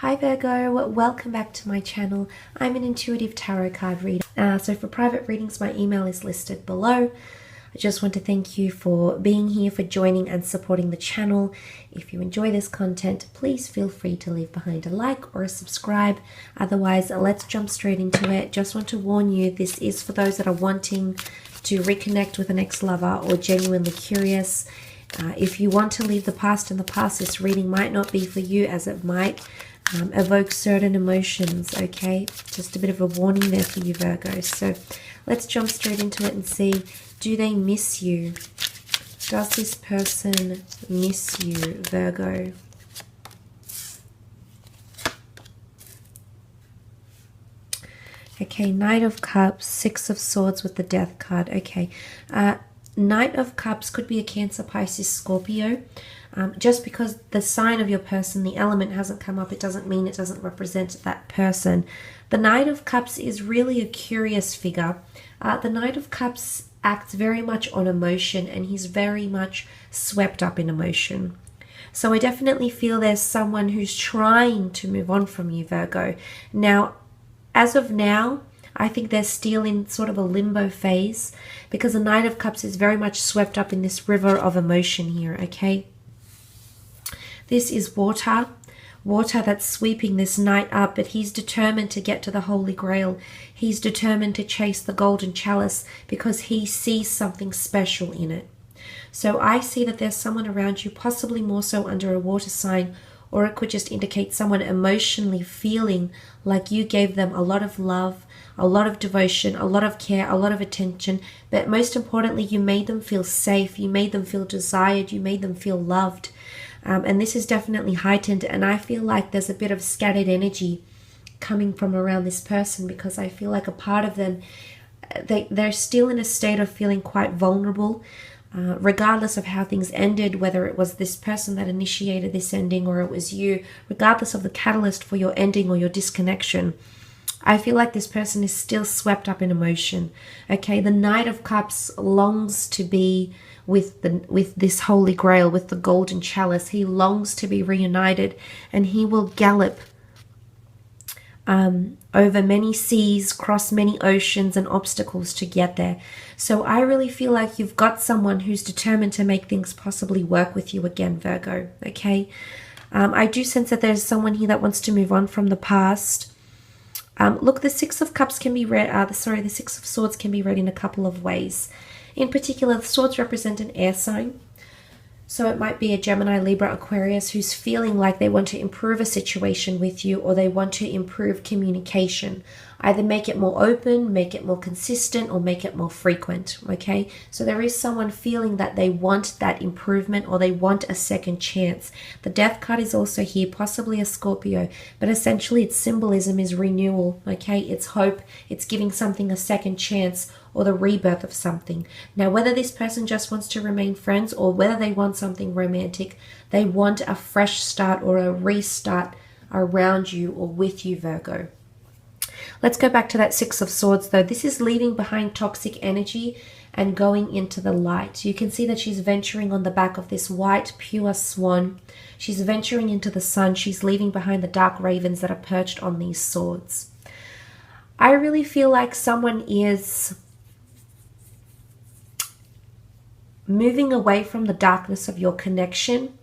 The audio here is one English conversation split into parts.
Hi Virgo, welcome back to my channel. I'm an intuitive tarot card reader. So for private readings, my email is listed below. I just want to thank you for being here, for joining and supporting the channel. If you enjoy this content, please feel free to leave behind a like or a subscribe. Otherwise, let's jump straight into it. Just want to warn you, this is for those that are wanting to reconnect with an ex-lover or genuinely curious. If you want to leave the past in the past, this reading might not be for you, as it might evoke certain emotions, okay? Just a bit of a warning there for you, Virgo. So let's jump straight into it and see, do they miss you? Does this person miss you, Virgo? Okay, Knight of Cups, Six of Swords with the Death card. Okay, Knight of Cups could be a Cancer, Pisces, Scorpio. Just because the sign of your person, the element hasn't come up, it doesn't mean it doesn't represent that person. The Knight of Cups is really a curious figure. The Knight of Cups acts very much on emotion, and he's very much swept up in emotion. So I definitely feel there's someone who's trying to move on from you, Virgo. Now, as of now, I think they're still in sort of a limbo phase, because the Knight of Cups is very much swept up in this river of emotion here, okay? This is water that's sweeping this knight up, but he's determined to get to the Holy Grail. He's determined to chase the golden chalice because he sees something special in it. So I see that there's someone around you, possibly more so under a water sign, or it could just indicate someone emotionally feeling like you gave them a lot of love, a lot of devotion, a lot of care, a lot of attention, but most importantly, you made them feel safe, you made them feel desired, you made them feel loved. And this is definitely heightened, and I feel like there's a bit of scattered energy coming from around this person, because I feel like a part of them, they're still in a state of feeling quite vulnerable, regardless of how things ended, whether it was this person that initiated this ending or it was you, regardless of the catalyst for your ending or your disconnection. I feel like this person is still swept up in emotion. Okay, the Knight of Cups longs to be with this Holy Grail, with the golden chalice. He longs to be reunited, and he will gallop over many seas, cross many oceans and obstacles to get there. So I really feel like you've got someone who's determined to make things possibly work with you again, Virgo. Okay, I do sense that there's someone here that wants to move on from the past. Look, the Six of Cups can be read, the Six of Swords can be read in a couple of ways. In particular, the swords represent an air sign. So it might be a Gemini, Libra, Aquarius who's feeling like they want to improve a situation with you, or they want to improve communication. Either make it more open, make it more consistent, or make it more frequent, okay? So there is someone feeling that they want that improvement, or they want a second chance. The Death card is also here, possibly a Scorpio, but essentially its symbolism is renewal, okay? It's hope, it's giving something a second chance, or the rebirth of something. Now, whether this person just wants to remain friends, or whether they want something romantic, they want a fresh start or a restart around you or with you, Virgo. Let's go back to that Six of Swords, though. This is leaving behind toxic energy and going into the light. You can see that she's venturing on the back of this white, pure swan. She's venturing into the sun. She's leaving behind the dark ravens that are perched on these swords. I really feel like someone is moving away from the darkness of your connection,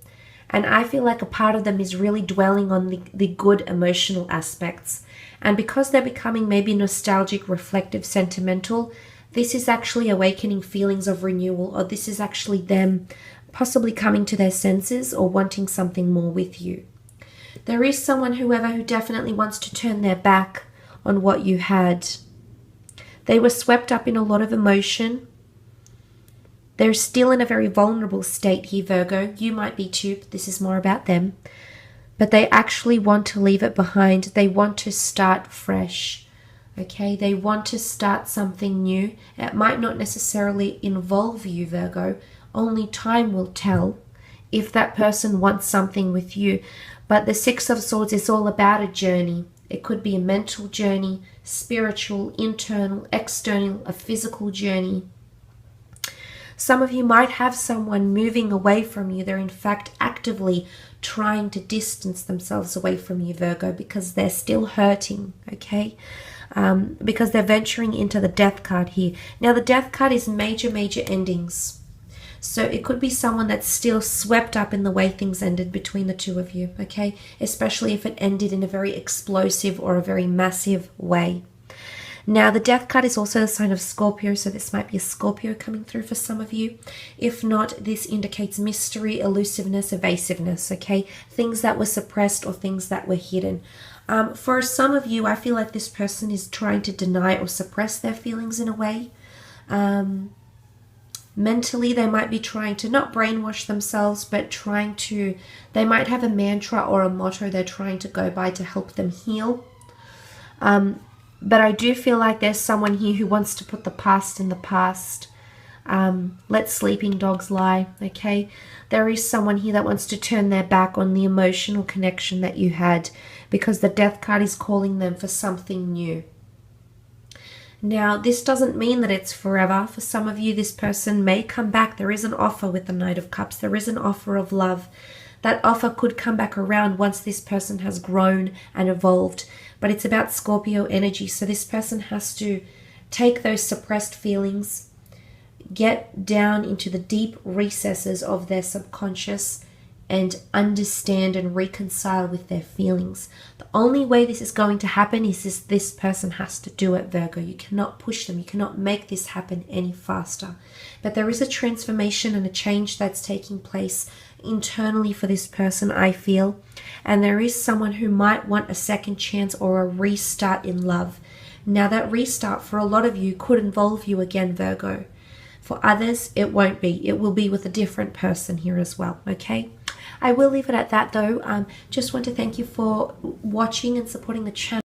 and I feel like a part of them is really dwelling on the good emotional aspects. And because they're becoming maybe nostalgic, reflective, sentimental, this is actually awakening feelings of renewal, or this is actually them possibly coming to their senses or wanting something more with you. There is someone, however, who definitely wants to turn their back on what you had. They were swept up in a lot of emotion. They're still in a very vulnerable state here, Virgo. You might be too, but this is more about them. But they actually want to leave it behind. They want to start fresh, okay? They want to start something new. It might not necessarily involve you, Virgo. Only time will tell if that person wants something with you. But the Six of Swords is all about a journey. It could be a mental journey, spiritual, internal, external, a physical journey. Some of you might have someone moving away from you. They're in fact actively trying to distance themselves away from you, Virgo, because they're still hurting, okay? Because they're venturing into the Death card here. Now, the Death card is major endings. So it could be someone that's still swept up in the way things ended between the two of you, okay? Especially if it ended in a very explosive or a very massive way. Now, the Death card is also a sign of Scorpio, so this might be a Scorpio coming through for some of you. If not, this indicates mystery, elusiveness, evasiveness, okay? Things that were suppressed or things that were hidden. For some of you, I feel like this person is trying to deny or suppress their feelings in a way. Mentally, they might be trying to not brainwash themselves, but they might have a mantra or a motto they're trying to go by to help them heal. But I do feel like there's someone here who wants to put the past in the past. Let sleeping dogs lie, okay? There is someone here that wants to turn their back on the emotional connection that you had because the Death card is calling them for something new. Now, this doesn't mean that it's forever. For some of you, this person may come back. There is an offer with the Knight of Cups. There is an offer of love. That offer could come back around once this person has grown and evolved. But it's about Scorpio energy. So this person has to take those suppressed feelings, get down into the deep recesses of their subconscious and understand and reconcile with their feelings. The only way this is going to happen is this person has to do it, Virgo. You cannot push them. You cannot make this happen any faster. But there is a transformation and a change that's taking place internally for this person, I feel. And there is someone who might want a second chance or a restart in love. Now, that restart for a lot of you could involve you again, Virgo. For others, it won't be. It will be with a different person here as well, okay? I will leave it at that, though. Just want to thank you for watching and supporting the channel.